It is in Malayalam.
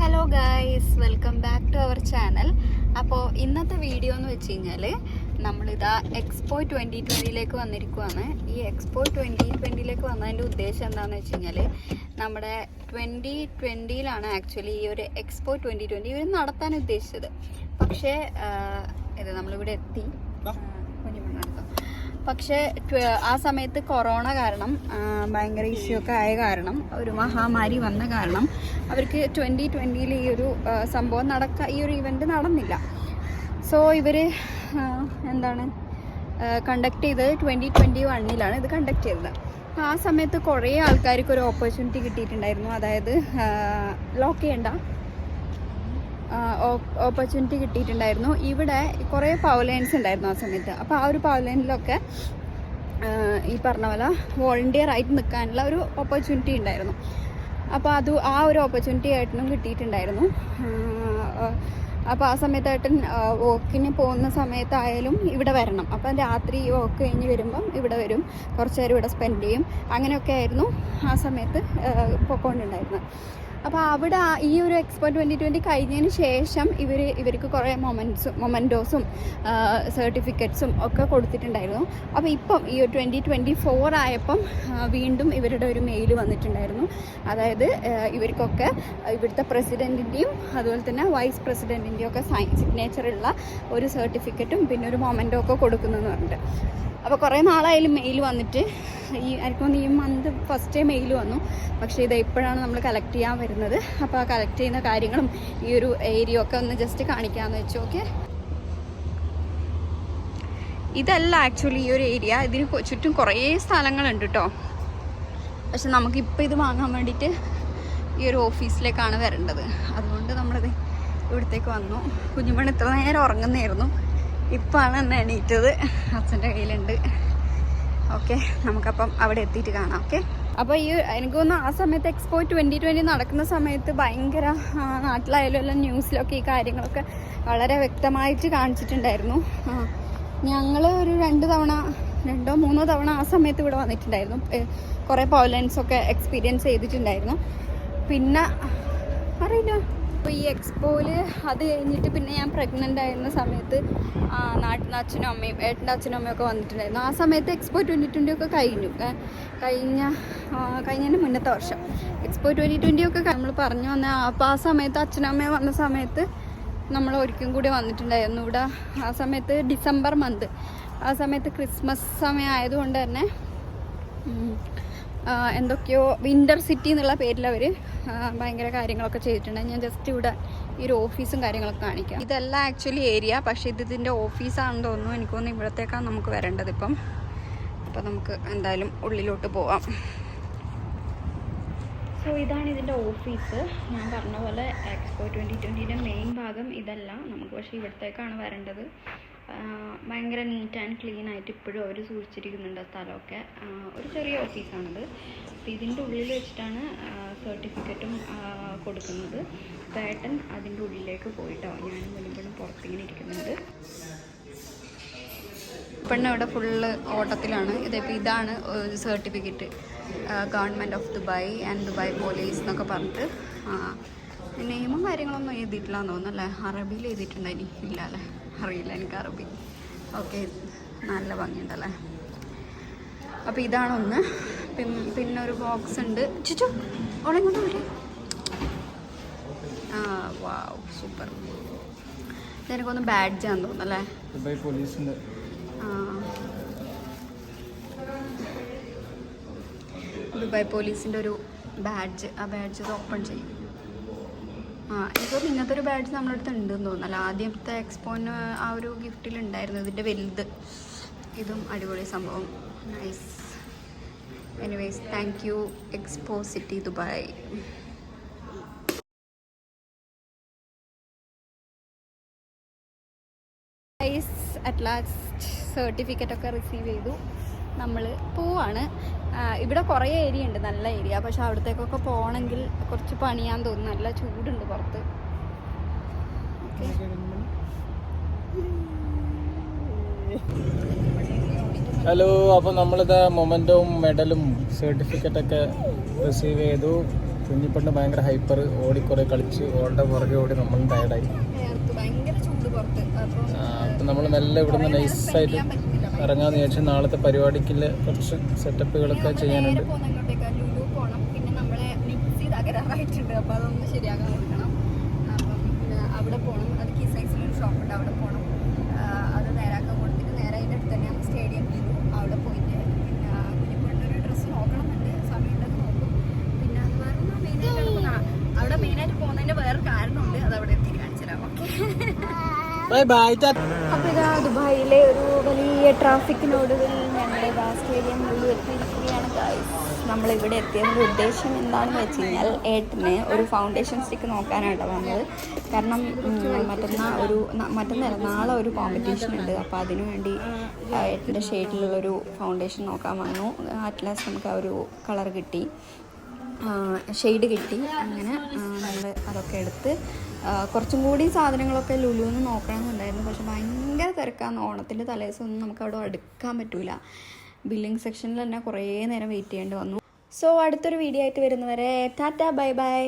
Hello guys, welcome back to our channel. അപ്പോൾ ഇന്നത്തെ വീഡിയോ എന്ന് വെച്ച് കഴിഞ്ഞാൽ നമ്മളിതാ എക്സ്പോ 2020 വന്നിരിക്കുവാണ്. ഈ എക്സ്പോ 2020 വന്നതിൻ്റെ ഉദ്ദേശം എന്താണെന്ന് വെച്ച് കഴിഞ്ഞാൽ നമ്മുടെ 2020 ആക്ച്വലി ഈ ഒരു എക്സ്പോ 2020 ഇവർ നടത്താൻ ഉദ്ദേശിച്ചത്. പക്ഷേ ഇത് നമ്മളിവിടെ എത്തി പക്ഷേ ആ സമയത്ത് കൊറോണ കാരണം ഭയങ്കര ഇഷ്യൂ ഒക്കെ ആയ കാരണം, ഒരു മഹാമാരി വന്ന കാരണം അവർക്ക് 2020 ഈ ഒരു സംഭവം ഈ ഒരു ഇവൻറ്റ് നടന്നില്ല. സോ ഇവർ കണ്ടക്ട് ചെയ്തത് 2021 ഇത് കണ്ടക്ട് ചെയ്തത്. അപ്പോൾ ആ സമയത്ത് കുറേ ആൾക്കാർക്ക് ഒരു ഓപ്പർച്യൂണിറ്റി കിട്ടിയിട്ടുണ്ടായിരുന്നു. അതായത് ലോക്ക് ചെയ്യണ്ട ഓപ്പർച്യൂണിറ്റി കിട്ടിയിട്ടുണ്ടായിരുന്നു. ഇവിടെ കുറേ പവലൈൻസ് ഉണ്ടായിരുന്നു ആ സമയത്ത്. അപ്പോൾ ആ ഒരു പവലൈനിലൊക്കെ ഈ പറഞ്ഞ പോലെ വോളണ്ടിയർ ആയിട്ട് നിൽക്കാനുള്ള ഒരു ഓപ്പർച്യൂണിറ്റി ഉണ്ടായിരുന്നു. അപ്പോൾ ആ ഒരു ഓപ്പർച്യൂണിറ്റി ഏട്ടനും കിട്ടിയിട്ടുണ്ടായിരുന്നു. അപ്പോൾ ആ സമയത്ത് ഏട്ടൻ വോക്കിന് പോകുന്ന സമയത്തായാലും ഇവിടെ വരണം. അപ്പം രാത്രി വോക്ക് കഴിഞ്ഞ് വരുമ്പം ഇവിടെ വരും, കുറച്ച് നേരം ഇവിടെ സ്പെൻഡ് ചെയ്യും. അങ്ങനെയൊക്കെ ആയിരുന്നു ആ സമയത്ത് പോയിക്കൊണ്ടുണ്ടായിരുന്നത്. അപ്പോൾ അവിടെ ഈ ഒരു എക്സ്പോ 2020 കഴിഞ്ഞതിന് ശേഷം ഇവർക്ക് കുറേ മൊമെൻറ്റോസും സർട്ടിഫിക്കറ്റ്സും ഒക്കെ കൊടുത്തിട്ടുണ്ടായിരുന്നു. അപ്പോൾ ഇപ്പം ഈ ഒരു 2024 ആയപ്പം വീണ്ടും ഇവരുടെ ഒരു മെയിൽ വന്നിട്ടുണ്ടായിരുന്നു. അതായത് ഇവർക്കൊക്കെ ഇവിടുത്തെ പ്രസിഡൻറ്റിൻ്റെയും അതുപോലെ തന്നെ വൈസ് പ്രസിഡൻറ്റിൻ്റെയും ഒക്കെ സിഗ്നേച്ചറുള്ള ഒരു സർട്ടിഫിക്കറ്റും പിന്നെ ഒരു മൊമെൻറ്റോ ഒക്കെ കൊടുക്കുന്നതെന്ന് പറഞ്ഞിട്ട്. അപ്പോൾ കുറേ നാളായാലും മെയിൽ വന്നിട്ട് ആയിരിക്കും ഈ മന്ത് ഫസ്റ്റേ മെയിൽ വന്നു. പക്ഷേ ഇത് ഇപ്പോഴാണ് നമ്മൾ കളക്ട് ചെയ്യാൻ വരുന്നത്. അപ്പോൾ ആ കളക്ട് ചെയ്യുന്ന കാര്യങ്ങളും ഈ ഒരു ഏരിയ ഒക്കെ ഒന്ന് ജസ്റ്റ് കാണിക്കാമെന്ന് വെച്ചു. ഓക്കെ, ഇതല്ല ആക്ച്വലി ഈ ഒരു ഏരിയ. ഇതിന് ചുറ്റും കുറേ സ്ഥലങ്ങളുണ്ട് കേട്ടോ. പക്ഷെ നമുക്കിപ്പോൾ ഇത് വാങ്ങാൻ വേണ്ടിയിട്ട് ഈ ഒരു ഓഫീസിലേക്കാണ് വരേണ്ടത്. അതുകൊണ്ട് നമ്മളിത് ഇവിടത്തേക്ക് വന്നു. കുഞ്ഞുമണി ഇത്ര നേരം ഉറങ്ങുന്നതായിരുന്നു. ഇപ്പോഴാണ് എന്നെ എണീറ്റത്. അച്ഛൻ്റെ കയ്യിലുണ്ട്. ഓക്കെ, നമുക്കപ്പം അവിടെ എത്തിയിട്ട് കാണാം. ഓക്കെ, അപ്പോൾ എനിക്ക് തോന്നുന്നു ആ സമയത്ത് എക്സ്പോ 2020 നടക്കുന്ന സമയത്ത് ഭയങ്കര നാട്ടിലായാലും എല്ലാം ന്യൂസിലൊക്കെ ഈ കാര്യങ്ങളൊക്കെ വളരെ വ്യക്തമായിട്ട് കാണിച്ചിട്ടുണ്ടായിരുന്നു. ഞങ്ങൾ ഒരു 2-3 തവണ ആ സമയത്ത് ഇവിടെ വന്നിട്ടുണ്ടായിരുന്നു. കുറേ പോലൻസൊക്കെ എക്സ്പീരിയൻസ് ചെയ്തിട്ടുണ്ടായിരുന്നു. പിന്നെ അറിയില്ല, അപ്പോൾ ഈ എക്സ്പോയിൽ അത് കഴിഞ്ഞിട്ട് പിന്നെ ഞാൻ പ്രഗ്നൻ്റ് ആയിരുന്ന സമയത്ത് നാട്ടിൽ നിന്ന് ഏട്ടൻ്റെ അച്ഛനും അമ്മയും ഒക്കെ വന്നിട്ടുണ്ടായിരുന്നു. ആ സമയത്ത് എക്സ്പോ 2020 ഒക്കെ കഴിഞ്ഞതിന് മുന്നത്തെ വർഷം എക്സ്പോ 2020 ഒക്കെ നമ്മൾ പറഞ്ഞു വന്ന. അപ്പോൾ ആ സമയത്ത് അച്ഛനമ്മയും വന്ന സമയത്ത് നമ്മൾ ഒരിക്കലും കൂടി വന്നിട്ടുണ്ടായിരുന്നു ഇവിടെ. ആ സമയത്ത് ഡിസംബർ മന്ത്, ആ സമയത്ത് ക്രിസ്മസ് സമയം ആയതുകൊണ്ട് തന്നെ എന്തൊക്കെയോ വിൻ്റർ സിറ്റി എന്നുള്ള പേരിൽ അവർ ഭയങ്കര കാര്യങ്ങളൊക്കെ ചെയ്തിട്ടുണ്ട്. ഞാൻ ജസ്റ്റ് ഇവിടെ ഈ ഒരു ഓഫീസും കാര്യങ്ങളൊക്കെ കാണിക്കാം. ഇതല്ല ആക്ച്വലി ഏരിയ, പക്ഷേ ഇതിൻ്റെ ഓഫീസാണെന്ന് തോന്നുന്നു. എനിക്ക് തോന്നുന്നു ഇവിടത്തേക്കാണ് നമുക്ക് വരേണ്ടത് ഇപ്പം. അപ്പോൾ നമുക്ക് എന്തായാലും ഉള്ളിലോട്ട് പോവാം. സോ ഇതാണ് ഇതിൻ്റെ ഓഫീസ്. ഞാൻ പറഞ്ഞ പോലെ എക്സ്പോ 2020 മെയിൻ ഭാഗം ഇതല്ല നമുക്ക്, പക്ഷേ ഇവിടത്തേക്കാണ് വരേണ്ടത്. ഭയങ്കര നീറ്റ് ആൻഡ് ക്ലീൻ ആയിട്ട് ഇപ്പോഴും അവർ സൂക്ഷിച്ചിരിക്കുന്നുണ്ട് സ്ഥലമൊക്കെ. ഒരു ചെറിയ ഓഫീസാണിത്. അപ്പോൾ ഇതിൻ്റെ ഉള്ളിൽ വെച്ചിട്ടാണ് സർട്ടിഫിക്കറ്റും കൊടുക്കുന്നത്. ഏട്ടൻ അതിൻ്റെ ഉള്ളിലേക്ക് പോയിട്ടോ. ഞാനും വലിയപ്പോഴും പുറത്തിങ്ങനെ ഇരിക്കുന്നുണ്ട്. പെണ്ണ് ഇവിടെ ഫുള്ള് ഓട്ടത്തിലാണ്. ഇതാണ് certificate, government of Dubai and Dubai police എന്നൊക്കെ പറഞ്ഞിട്ട്. നെയിമും കാര്യങ്ങളൊന്നും എഴുതിയിട്ടില്ല എന്ന് തോന്നുന്നു അല്ലേ? അറബിയിൽ എഴുതിയിട്ടുണ്ടായി ഇല്ല അല്ലേ? അറിയില്ല എനിക്ക് അറബി. ഓക്കെ, നല്ല ഭംഗിയുണ്ടല്ലേ. അപ്പോൾ ഇതാണ് ഒന്ന്. പിന്നെ ഒരു ബോക്സ് ഉണ്ട്. ചുറ്റു ഓളെ കൊണ്ട് വരെ. വാവ്, സൂപ്പർ. ഇതെനിക്കൊന്ന് ബാഡ്ജാന്ന് തോന്നുന്നു അല്ലേ? ദുബായ് പോലീസിൻ്റെ. ദുബായ് പോലീസിൻ്റെ ഒരു ബാഡ്ജ്. ആ ബാഡ്ജ് ഇത് ഓപ്പൺ ചെയ്യും. ഇപ്പോൾ ഇങ്ങനത്തെ ഒരു ബാഡ്ജ് നമ്മുടെ അടുത്ത് ഉണ്ടെന്ന് തോന്നുന്നല്ലോ. ആദ്യത്തെ എക്സ്പോന് ആ ഒരു ഗിഫ്റ്റിലുണ്ടായിരുന്നു ഇതിൻ്റെ വലുത്. ഇതും അടിപൊളി സംഭവം. Nice. Anyways, thank you expo city Dubai. At last certificate ഒക്കെ റിസീവ് ചെയ്തു. നമ്മൾ പോവാണ്. ഇവിടെ കുറേ ഏരിയ ഉണ്ട്, നല്ല ഏരിയ. പക്ഷെ അവിടത്തേക്കൊക്കെ പോകണമെങ്കിൽ കുറച്ച് പണിയാൻ തോന്നുന്നു. നല്ല ചൂടുണ്ട് പുറത്ത്. ഹലോ, അപ്പോൾ നമ്മളിത് മൊമെൻറ്റും മെഡലും സർട്ടിഫിക്കറ്റൊക്കെ റിസീവ് ചെയ്തു. കുഞ്ഞിപ്പെണ്ണ് ഭയങ്കര ഹൈപ്പർ, ഓടി കുറേ കളിച്ച് ഓളുടെ പുറകെ ഓടി നമ്മളും ടയർഡായി. അപ്പം നമ്മൾ മെല്ലെ ഇവിടുന്ന് നൈസായിട്ട് ഇറങ്ങാമെന്ന് വിചാരിച്ചു. നാളത്തെ പരിപാടിക്കുള്ള കുറച്ച് സെറ്റപ്പുകളൊക്കെ ചെയ്യാനുണ്ട്. പിന്നെ നമ്മളെ മിക്സി തകരാറായിട്ടുണ്ട്, അപ്പോൾ അതൊന്ന് ശരിയാക്കാൻ കൊടുക്കണം. അപ്പം അവിടെ പോകണം. അത് കീ സൈസിലൊരു ഷോപ്പുണ്ട്, അവിടെ പോകണം. അത് നേരാക്കാൻ കൊടുത്തിട്ട് നേരെ അതിൻ്റെ അടുത്ത് തന്നെയാണ് സ്റ്റേഡിയം വ്യൂ. അവിടെ പോയിട്ട് പിന്നെ കുഞ്ഞിപ്പെണ്ണൊരു ഡ്രസ്സ് നോക്കണമെന്നുണ്ട്. സമയമുണ്ടെന്ന് നോക്കും. പിന്നെ അത് വേറെ മെയിനായിട്ട് അവിടെ മെയിനായിട്ട് പോകുന്നതിൻ്റെ വേറെ കാരണമുണ്ട്. അത് അവിടെ എത്തി കാണിച്ചു തരാം. ഓക്കെ, അപ്പോൾ ഇതാ ദുബായിലെ ഒരു വലിയ ട്രാഫിക്കിനൊടുവിൽ ഞങ്ങൾ സ്റ്റേഡിയം വ്യൂ എത്തിയിരിക്കുകയാണ് ഗൈസ്. നമ്മളിവിടെ എത്തിയതിൻ്റെ ഉദ്ദേശം എന്താണെന്ന് വെച്ച് കഴിഞ്ഞാൽ ഏട്ടന് ഒരു ഫൗണ്ടേഷൻ സ്റ്റിക്ക് നോക്കാനായിട്ടോ വന്നത്. കാരണം മറ്റന്നാൾ നാളെ ഒരു കോമ്പറ്റീഷൻ ഉണ്ട്. അപ്പോൾ അതിനു വേണ്ടി ഏട്ടൻ്റെ ഷെയ്ഡിലുള്ളൊരു ഫൗണ്ടേഷൻ നോക്കാൻ വന്നു. അറ്റ്ലാസ്റ്റ് നമുക്ക് ആ ഒരു കളർ കിട്ടി, ഷെയ്ഡ് കിട്ടി. അങ്ങനെ നമ്മൾ അതൊക്കെ എടുത്ത് കുറച്ചും കൂടി സാധനങ്ങളൊക്കെ ലുലുന്ന് നോക്കണമെന്നുണ്ടായിരുന്നു. പക്ഷെ ഭയങ്കര തിരക്കാണ്. ഓണത്തിൻ്റെ തലേദിവസമൊന്നും നമുക്ക് അവിടെ അടുക്കാൻ പറ്റില്ല. ബില്ലിംഗ് സെക്ഷനിൽ തന്നെ കുറേ നേരം വെയിറ്റ് ചെയ്യേണ്ടി വന്നു. സോ അടുത്തൊരു വീഡിയോ ആയിട്ട് വരുന്നവരെ ടാറ്റ, ബൈ ബൈ.